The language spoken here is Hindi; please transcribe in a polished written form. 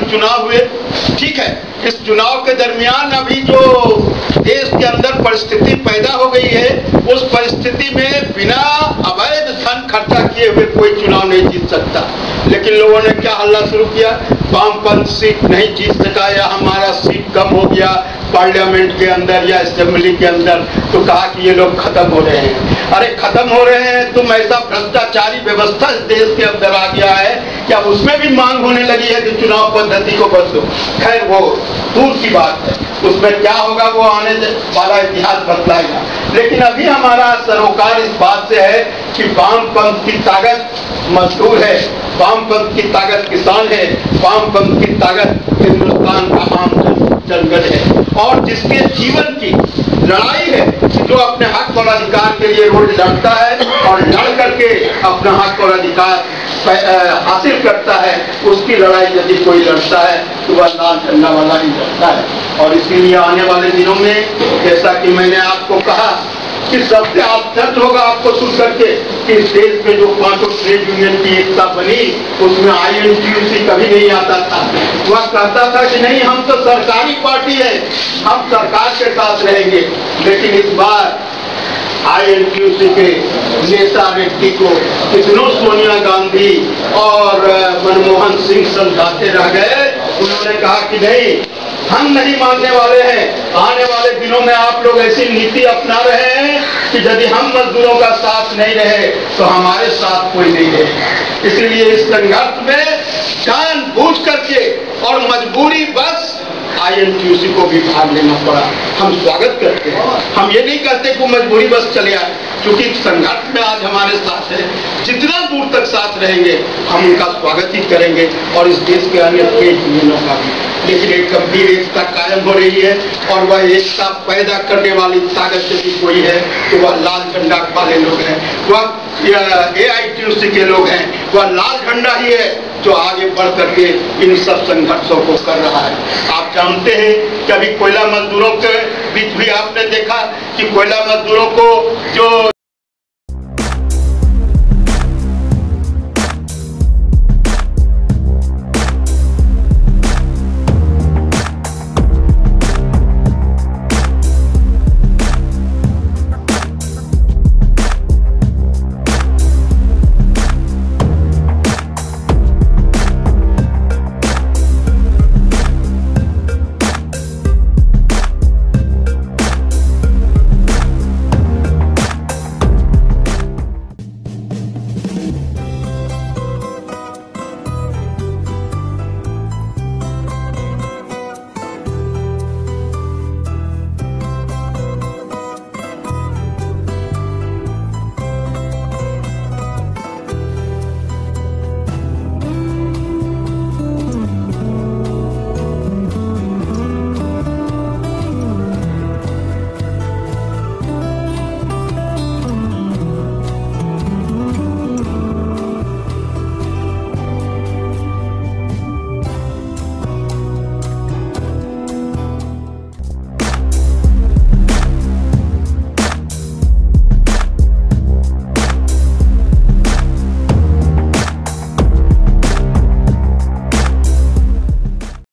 चुनाव हुए, ठीक है। इस चुनाव के दरमियान अभी जो देश के अंदर परिस्थिति पैदा हो गई है, उस परिस्थिति में बिना अवैध धन खर्चा किए हुए कोई चुनाव नहीं जीत सकता। लेकिन लोगों ने क्या हल्ला शुरू किया, वामपंथ सीट नहीं जीत सका या हमारा सीट कम हो गया पार्लियामेंट के अंदर या असेंबली के अंदर, तो कहा कि ये लोग खत्म हो रहे हैं। अरे खत्म हो रहे हैं, तुम ऐसा भ्रष्टाचारी व्यवस्था इस देश के अंदर आ गया है कि अब उसमें भी मांग होने लगी है कि चुनाव पद्धति को बदलो। खैर वो दूर की बात है, उसमें क्या होगा वो आने वाला इतिहास बतलाएगा। लेकिन अभी हमारा सरोकार इस बात से है कि वामपंथ की ताकत मजदूर है, वामपंथ की ताकत किसान है, वामपंथ की ताकत हिंदुस्तान का आम जंगल है, और जिसके जीवन की लड़ाई है, जो अपने हक और अधिकार के लिए रोज लड़ता है और लड़ करके अपना हक और अधिकार हासिल करता है, उसकी लड़ाई यदि कोई लड़ता है तो वह लाल झंडा वाला ही लड़ता है। और इसीलिए आने वाले दिनों में, जैसा कि मैंने आपको कहा, कि सबसे आश्चर्य होगा आपको सुन करके कि इस देश में जो 5 ट्रेड यूनियन की एकता बनी, उसमें INTUC कभी नहीं आता था। वह कहता था कि नहीं, हम तो सरकारी पार्टी है, हम सरकार के साथ रहेंगे। लेकिन इस बार INTUC के नेता व्यक्ति को कितनों सोनिया गांधी और मनमोहन सिंह समझाते रह गए, उन्होंने कहा कि नहीं, हम नहीं मानने वाले हैं। आने वाले दिनों में आप लोग ऐसी नीति अपना रहे हैं कि यदि हम मजदूरों का साथ नहीं रहे तो हमारे साथ कोई नहीं रहे। इसलिए इस संघर्ष में जानबूझ करके और मजबूरी बस INTUC को भी भाग लेना पड़ा। हम स्वागत करते हैं, हम ये नहीं कहते कि मजबूरी बस चले आए, क्योंकि संघर्ष में आज हमारे साथ है, जितना दूर तक साथ रहेंगे हम उनका स्वागत ही करेंगे, और इस देश के अन्य ट्रेड यूनियनों का भी। लेकिन एक गंभीर एकता कायम हो रही है, और वह एकता पैदा करने वाली ताकत यदि कोई है तो वह लाल झंडा वाले लोग हैं, वह AITUC के लोग हैं, वह लाल झंडा ही है जो आगे बढ़ करके इन सब संघर्षों को कर रहा है। आप जानते हैं कि अभी कोयला मजदूरों के बीच भी आपने देखा कि कोयला मजदूरों को जो